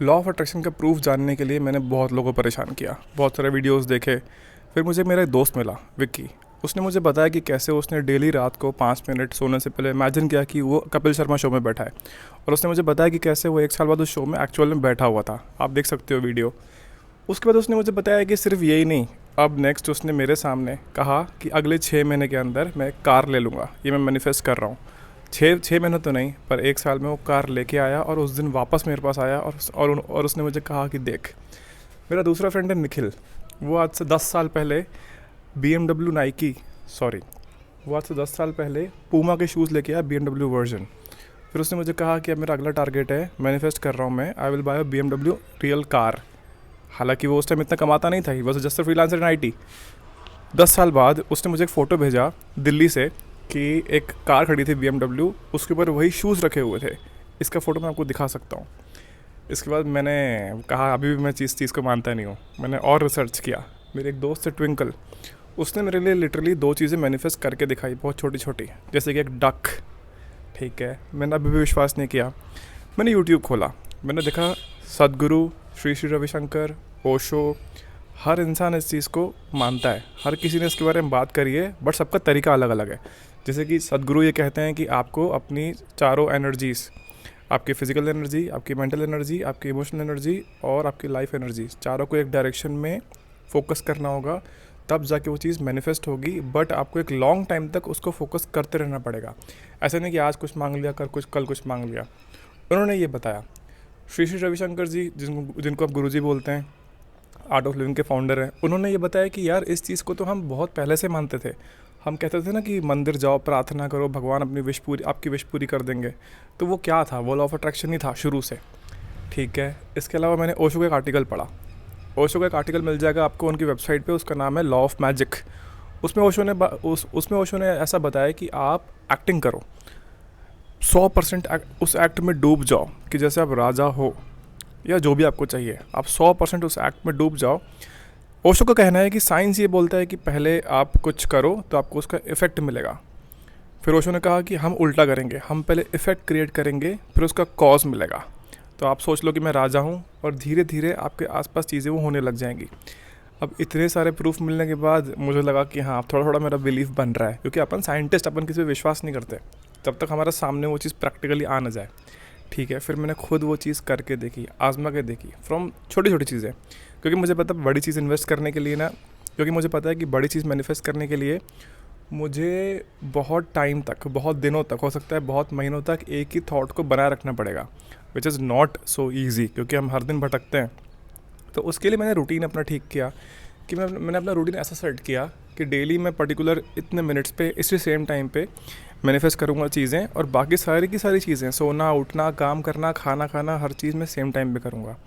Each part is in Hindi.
लॉ ऑफ अट्रैक्शन का प्रूफ जानने के लिए मैंने बहुत लोगों को परेशान किया, बहुत सारे वीडियोस देखे। फिर मुझे मेरा एक दोस्त मिला, विक्की। उसने मुझे बताया कि कैसे उसने डेली रात को 5 मिनट सोने से पहले इमेजिन किया कि वो कपिल शर्मा शो में बैठा है, और उसने मुझे बताया कि कैसे वो 1 साल बाद उस शो में एक्चुअल में बैठा हुआ था। आप देख सकते हो वीडियो। उसके बाद उसने मुझे बताया कि सिर्फ यही नहीं, अब नेक्स्ट उसने मेरे सामने कहा कि अगले 6 महीने के अंदर मैं कार ले लूँगा। ये मैं मैनिफेस्ट कर रहा हूँ। 6 महीने तो नहीं, पर 1 साल में वो कार लेके आया और उस दिन वापस मेरे पास आया, और उसने मुझे कहा कि देख। मेरा दूसरा फ्रेंड है निखिल। वो आज से 10 साल पहले BMW नाइकी, सॉरी, वो आज से 10 साल पहले पूमा के शूज़ लेके आया, BMW वर्जन। फिर उसने मुझे कहा कि अब मेरा अगला टारगेट है, मैनिफेस्ट कर रहा हूँ मैं, I will buy a BMW real car. हालांकि वो उस टाइम इतना कमाता नहीं था, he was just a freelancer in IT। 10 साल बाद उसने मुझे एक फ़ोटो भेजा दिल्ली से कि एक कार खड़ी थी BMW, उसके ऊपर वही शूज़ रखे हुए थे। इसका फ़ोटो मैं आपको दिखा सकता हूँ। इसके बाद मैंने कहा अभी भी मैं चीज़ को मानता नहीं हूँ। मैंने और रिसर्च किया। मेरे एक दोस्त है ट्विंकल, उसने मेरे लिए लिटरली 2 चीज़ें मैनिफेस्ट करके दिखाई, बहुत छोटी छोटी, जैसे कि एक डक। ठीक है, मैंने अभी भी विश्वास नहीं किया। मैंने यूट्यूब खोला, मैंने देखा सदगुरु, श्री श्री रविशंकर, ओशो, हर इंसान इस चीज़ को मानता है, हर किसी ने इसके बारे में बात करी है, बट सबका तरीका अलग अलग है। जैसे कि सदगुरु ये कहते हैं कि आपको अपनी चारों एनर्जीज़, आपकी फ़िज़िकल एनर्जी, आपकी मेंटल एनर्जी, आपकी इमोशनल एनर्जी और आपकी लाइफ एनर्जी, चारों को एक डायरेक्शन में फोकस करना होगा, तब जाके वो चीज़ मैनिफेस्ट होगी। बट आपको एक लॉन्ग टाइम तक उसको फोकस करते रहना पड़ेगा। ऐसा नहीं कि आज कुछ मांग लिया, कल कुछ मांग लिया। उन्होंने ये बताया। श्री श्री रविशंकर जी, जिनको आप गुरुजी बोलते हैं, आर्ट ऑफ लिविंग के फाउंडर हैं, उन्होंने ये बताया कि यार इस चीज़ को तो हम बहुत पहले से मानते थे। हम कहते थे ना कि मंदिर जाओ, प्रार्थना करो, भगवान अपनी विश पूरी, आपकी विश पूरी कर देंगे। तो वो क्या था? वो लॉ ऑफ अट्रैक्शन ही था शुरू से। ठीक है। इसके अलावा मैंने ओशो का एक आर्टिकल पढ़ा। ओशो का एक आर्टिकल मिल जाएगा आपको उनकी वेबसाइट पे, उसका नाम है लॉ ऑफ मैजिक। उसमें ओशो ने ऐसा बताया कि आप एक्टिंग करो, 100% उस एक्ट में डूब जाओ कि जैसे आप राजा हो या जो भी आपको चाहिए, आप 100% उस एक्ट में डूब जाओ। ओशो का कहना है कि साइंस ये बोलता है कि पहले आप कुछ करो तो आपको उसका इफ़ेक्ट मिलेगा। फिर ओशो ने कहा कि हम उल्टा करेंगे, हम पहले इफ़ेक्ट क्रिएट करेंगे, फिर उसका कॉज मिलेगा। तो आप सोच लो कि मैं राजा हूँ, और धीरे धीरे आपके आसपास चीज़ें वो होने लग जाएंगी। अब इतने सारे प्रूफ मिलने के बाद मुझे लगा कि हाँ, थोड़ा थोड़ा मेरा बिलीफ बन रहा है, क्योंकि अपन साइंटिस्ट, अपन किसी पे विश्वास नहीं करते जब तक हमारे सामने वो चीज़ प्रैक्टिकली आ ना जाए। ठीक है। फिर मैंने खुद वो चीज़ करके देखी, आजमा के देखी, फ्रॉम छोटी छोटी चीज़ें, क्योंकि मुझे पता बड़ी चीज़ इन्वेस्ट करने के लिए ना, क्योंकि मुझे पता है कि बड़ी चीज़ मैनिफेस्ट करने के लिए मुझे बहुत टाइम तक, बहुत दिनों तक, हो सकता है बहुत महीनों तक एक ही थॉट को बनाए रखना पड़ेगा, which is not so easy, क्योंकि हम हर दिन भटकते हैं। तो उसके लिए मैंने रूटीन अपना ठीक किया कि मैंने अपना रूटीन ऐसा सेट किया कि डेली मैं पर्टिकुलर इतने मिनट्स पे, इसी सेम टाइम पे मैनिफेस्ट करूँगा चीज़ें, और बाकी सारी की सारी चीज़ें, सोना, उठना, काम करना, खाना खाना, हर चीज़ में सेम टाइम पे करूँगा।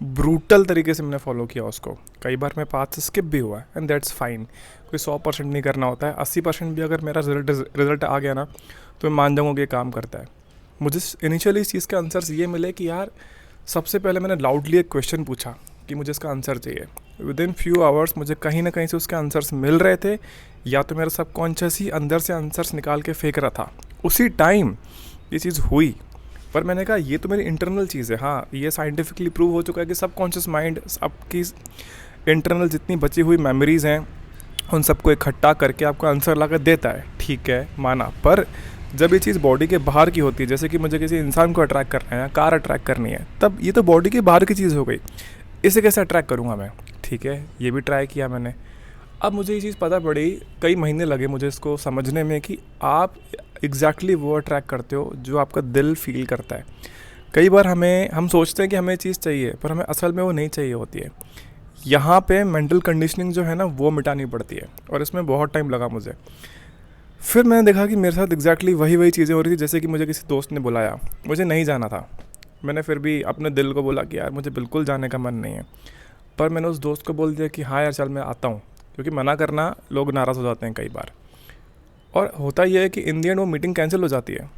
ब्रूटल तरीके से मैंने फॉलो किया उसको। कई बार मेरे पास से स्किप भी हुआ, एंड दैट्स फाइन। कोई 100% नहीं करना होता है। 80% भी अगर मेरा रिजल्ट आ गया ना, तो मैं मान जाऊँगा कि ये काम करता है। मुझे इनिशियली इस चीज़ के आंसर्स ये मिले कि यार, सबसे पहले मैंने लाउडली एक क्वेश्चन पूछा कि मुझे इसका आंसर चाहिए। विद इन फ्यू आवर्स मुझे कहीं ना कहीं से उसके आंसर्स मिल रहे थे, या तो मेरा सबकॉन्शियस ही अंदर से आंसर्स निकाल के फेंक रहा था। उसी टाइम ये चीज़ हुई। पर मैंने कहा ये तो मेरी इंटरनल चीज़ है। हाँ, ये साइंटिफिकली प्रूव हो चुका है कि सबकॉन्शियस माइंड आपकी इंटरनल जितनी बची हुई मेमोरीज़ हैं, उन सबको इकट्ठा करके आपको आंसर ला कर देता है। ठीक है, माना। पर जब ये चीज़ बॉडी के बाहर की होती है, जैसे कि मुझे किसी इंसान को अट्रैक्ट करना है या कार अट्रैक्ट करनी है, तब ये तो बॉडी के बाहर की चीज़ हो गई। इसे कैसे अट्रैक्ट करूँगा मैं? ठीक है, ये भी ट्राई किया मैंने। अब मुझे ये चीज़ पता पड़ी, कई महीने लगे मुझे इसको समझने में कि आप एग्जैक्टली वो अट्रैक्ट करते हो जो आपका दिल फील करता है। कई बार हम सोचते हैं कि हमें चीज़ चाहिए, पर हमें असल में वो नहीं चाहिए होती है। यहाँ पे मेंटल कंडीशनिंग जो है ना, वो मिटानी पड़ती है, और इसमें बहुत टाइम लगा मुझे। फिर मैंने देखा कि मेरे साथ एग्जैक्टली वही चीज़ें हो रही थी, जैसे कि मुझे किसी दोस्त ने बुलाया, मुझे नहीं जाना था। मैंने फिर भी अपने दिल को बोला कि यार मुझे बिल्कुल जाने का मन नहीं है। पर मैंने उस दोस्त को बोल दिया कि हाँ यार चल, मैं आता हूँ, क्योंकि मना करना लोग नाराज़ हो जाते हैं कई बार। और होता यह है कि इन दी एंड वो मीटिंग कैंसिल हो जाती है।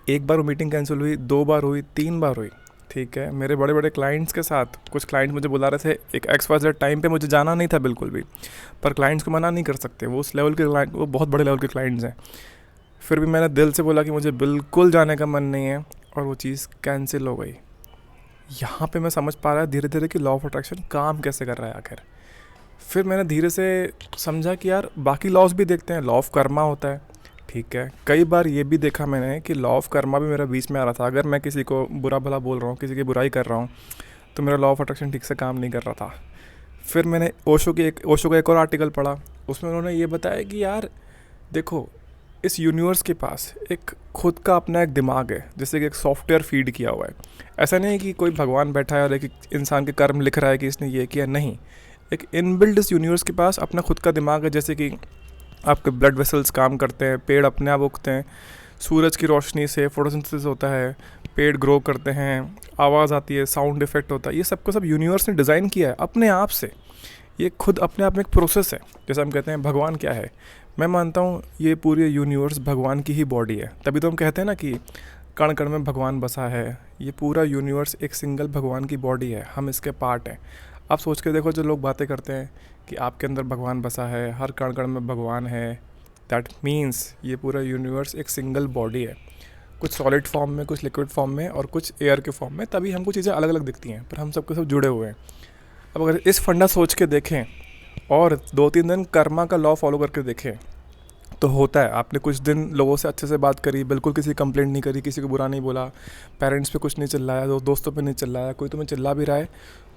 एक बार वो मीटिंग कैंसिल हुई, 2 बार हुई, 3 बार हुई। ठीक है, मेरे बड़े बड़े क्लाइंट्स के साथ, कुछ क्लाइंट्स मुझे बुला रहे थे, एक XYZ टाइम पे मुझे जाना नहीं था बिल्कुल भी, पर क्लाइंट्स को मना नहीं कर सकते, वो उस लेवल के क्लाइंट, वो बहुत बड़े लेवल के क्लाइंट्स हैं। फिर भी मैंने दिल से बोला कि मुझे बिल्कुल जाने का मन नहीं है, और वो चीज़ कैंसिल हो गई। यहाँ पे मैं समझ पा रहा धीरे धीरे कि लॉ ऑफ अट्रैक्शन काम कैसे कर रहा है आखिर। फिर मैंने धीरे से समझा कि यार बाकी लॉज भी देखते हैं, लॉ ऑफ कर्मा होता है, ठीक है। कई बार ये भी देखा मैंने कि लॉ ऑफ कर्मा भी मेरा बीच में आ रहा था। अगर मैं किसी को बुरा भला बोल रहा हूँ, किसी की बुराई कर रहा हूँ, तो मेरा लॉ ऑफ अट्रैक्शन ठीक से काम नहीं कर रहा था। फिर मैंने ओशो का एक और आर्टिकल पढ़ा, उसमें उन्होंने ये बताया कि यार देखो, इस यूनिवर्स के पास एक खुद का अपना एक दिमाग है, जैसे कि एक सॉफ्टवेयर फीड किया हुआ है। ऐसा नहीं है कि कोई भगवान बैठा है और एक इंसान के कर्म लिख रहा है कि इसने ये किया, नहीं। एक इनबिल्ड इस यूनिवर्स के पास अपना खुद का दिमाग है। जैसे कि आपके ब्लड वेसल्स काम करते हैं, पेड़ अपने आप उगते हैं, सूरज की रोशनी से फोटोसिंथेसिस होता है, पेड़ ग्रो करते हैं, आवाज़ आती है, साउंड इफेक्ट होता है। ये सब को सब यूनिवर्स ने डिज़ाइन किया है अपने आप से। ये खुद अपने आप में एक प्रोसेस है। जैसे हम कहते हैं भगवान क्या है, मैं मानता हूँ ये पूरी यूनिवर्स भगवान की ही बॉडी है। तभी तो हम कहते हैं ना कि कण कण में भगवान बसा है। ये पूरा यूनिवर्स एक सिंगल भगवान की बॉडी है, हम इसके पार्ट हैं। आप सोच के देखो, जो लोग बातें करते हैं कि आपके अंदर भगवान बसा है, हर कण कण में भगवान है, दैट मीन्स ये पूरा यूनिवर्स एक सिंगल बॉडी है, कुछ सॉलिड फॉर्म में, कुछ लिक्विड फॉर्म में और कुछ एयर के फॉर्म में। तभी हमको चीज़ें अलग अलग दिखती हैं, पर हम सबके सब जुड़े हुए हैं। अब अगर इस फंडा सोच के देखें और 2-3 दिन कर्मा का लॉ फॉलो करके देखें, तो होता है। आपने कुछ दिन लोगों से अच्छे से बात करी, बिल्कुल किसी कंप्लेंट नहीं करी, किसी को बुरा नहीं बोला, पेरेंट्स पे कुछ नहीं चिल्लाया, दोस्तों पे नहीं चिल्लाया, कोई तुम्हें चिल्ला भी रहा है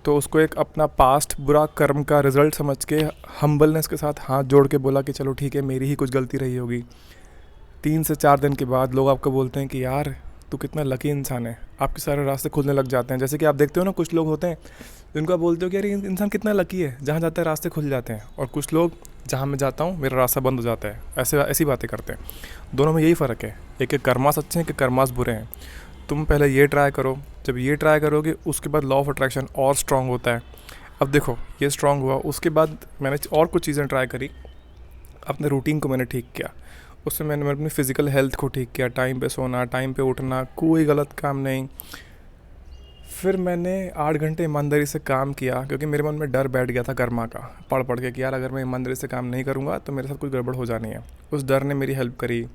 तो उसको एक अपना पास्ट बुरा कर्म का रिजल्ट समझ के हम्बलनेस के साथ हाथ जोड़ के बोला कि चलो ठीक है, मेरी ही कुछ गलती रही होगी। 3 से 4 दिन के बाद लोग आपको बोलते हैं कि यार तू कितना लकी इंसान है, आपके सारे रास्ते खुलने लग जाते हैं। जैसे कि आप देखते हो ना, कुछ लोग होते हैं जिनको आप बोलते हो कि यार ये इंसान कितना लकी है, जहाँ जाता है रास्ते खुल जाते हैं, और कुछ लोग जहाँ मैं जाता हूँ मेरा रास्ता बंद हो जाता है, ऐसी बातें करते हैं। दोनों में यही फ़र्क है, एक कर्मास अच्छे हैं, एक कर्मास बुरे हैं। तुम पहले ये ट्राई करो, जब ये ट्राई करोगे उसके बाद लॉ ऑफ अट्रैक्शन और स्ट्रॉन्ग होता है। अब देखो ये स्ट्रॉन्ग हुआ, उसके बाद मैंने और कुछ चीज़ें ट्राई करी, अपने रूटीन को मैंने ठीक किया, उससे मैंने अपनी फ़िज़िकल हेल्थ को ठीक किया, टाइम पे सोना, टाइम पे उठना, कोई गलत काम नहीं। फिर मैंने 8 घंटे ईमानदारी से काम किया, क्योंकि मेरे मन में डर बैठ गया था कर्मा का, पढ़ के कि यार अगर मैं ईमानदारी से काम नहीं करूँगा तो मेरे साथ कुछ गड़बड़ हो जानी है। उस डर ने मेरी हेल्प करी।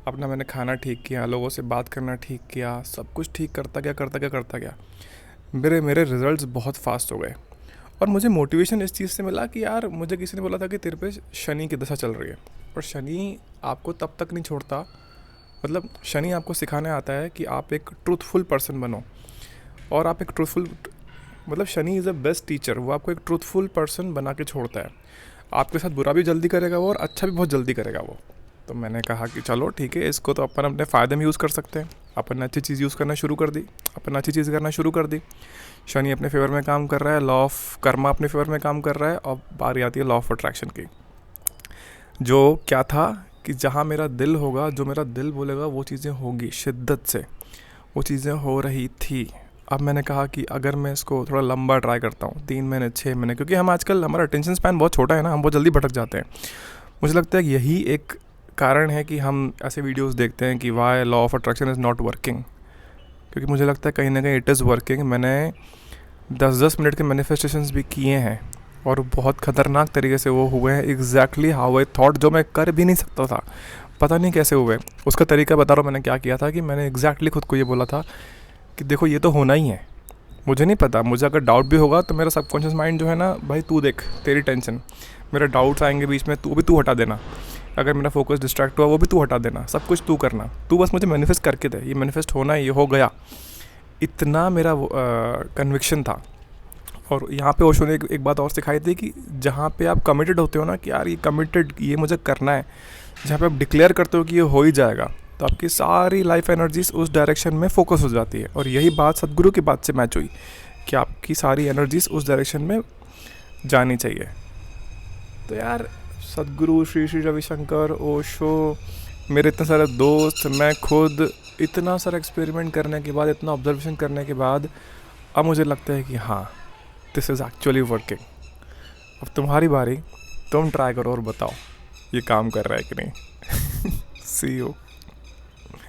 अपना मैंने खाना ठीक किया, लोगों से बात करना ठीक किया, सब कुछ ठीक करता गया। मेरे रिज़ल्ट्स बहुत फास्ट हो गए। और मुझे मोटिवेशन इस चीज़ से मिला कि यार मुझे किसी ने बोला था कि तेरे पे शनि की दशा चल रही है, और शनि आपको तब तक नहीं छोड़ता। मतलब शनि आपको सिखाने आता है कि आप एक ट्रूथफुल पर्सन बनो, और आप एक ट्रूथफुल, मतलब Shani is a best teacher. वो आपको एक ट्रूथफुल पर्सन बना के छोड़ता है। आपके साथ बुरा भी जल्दी करेगा वो, और अच्छा भी बहुत जल्दी करेगा वो। तो मैंने कहा कि चलो ठीक है, इसको तो अपन अपने फ़ायदे में यूज़ कर सकते हैं। अपन ने अच्छी चीज़ यूज़ करना शुरू कर दी, करना शुरू कर दी। शनि अपने फेवर में काम कर रहा है, लॉ ऑफ कर्मा अपने फेवर में काम कर रहा है, और बारी आती है लॉ ऑफ अट्रैक्शन की। जो क्या था कि जहाँ मेरा दिल होगा, जो मेरा दिल बोलेगा वो चीज़ें होंगी, शिद्दत से वो चीज़ें हो रही थी। अब मैंने कहा कि अगर मैं इसको थोड़ा लंबा ट्राई करता हूँ, 3 महीने 6 महीने, क्योंकि हम आजकल हमारा अटेंशन स्पैन बहुत छोटा है ना, हम बहुत जल्दी भटक जाते हैं। मुझे लगता है कि यही एक कारण है कि हम ऐसे वीडियोस देखते हैं कि why law of attraction is not working, क्योंकि मुझे लगता है कहीं ना कहीं इट इज़ वर्किंग। मैंने 10-10 मिनट के मैनिफेस्टेशंस भी किए हैं, और बहुत ख़तरनाक तरीके से वो हुए हैं, एग्जैक्टली हाउ आई थॉट, जो मैं कर भी नहीं सकता था, पता नहीं कैसे हुए। उसका तरीका बता रहा हूँ मैंने क्या किया था, कि मैंने एग्जैक्टली खुद को ये बोला था कि देखो ये तो होना ही है। मुझे नहीं पता, मुझे अगर डाउट भी होगा तो मेरा सबकॉन्शियस माइंड जो है ना, भाई तू देख, तेरी टेंशन, मेरे डाउट्स आएंगे बीच में, तू हटा देना। अगर मेरा फोकस डिस्ट्रैक्ट हुआ वो भी तू हटा देना, सब कुछ तू करना, तू बस मुझे मैनिफेस्ट करके दे, ये मैनिफेस्ट होना है, ये हो गया। इतना मेरा कन्विक्शन था। और यहाँ पे ओशो ने एक बात और सिखाई थी कि जहाँ पे आप कमिटेड होते हो ना, कि यार ये कमिटेड, ये मुझे करना है, जहाँ पे आप डिक्लेयर करते हो कि ये हो ही जाएगा, तो आपकी सारी लाइफ एनर्जीज उस डायरेक्शन में फोकस हो जाती है। और यही बात सदगुरु की बात से मैच हुई कि आपकी सारी एनर्जीज उस डायरेक्शन में जानी चाहिए। तो यार सदगुरु श्री रविशंकर, ओशो, मेरे इतने सारे दोस्त, मैं खुद, इतना सारा एक्सपेरिमेंट करने के बाद, इतना ऑब्जर्वेशन करने के बाद, अब मुझे लगता है कि हाँ, दिस इज़ एक्चुअली वर्किंग। अब तुम्हारी बारी, तुम ट्राई करो और बताओ ये काम कर रहा है कि नहीं। सी यू।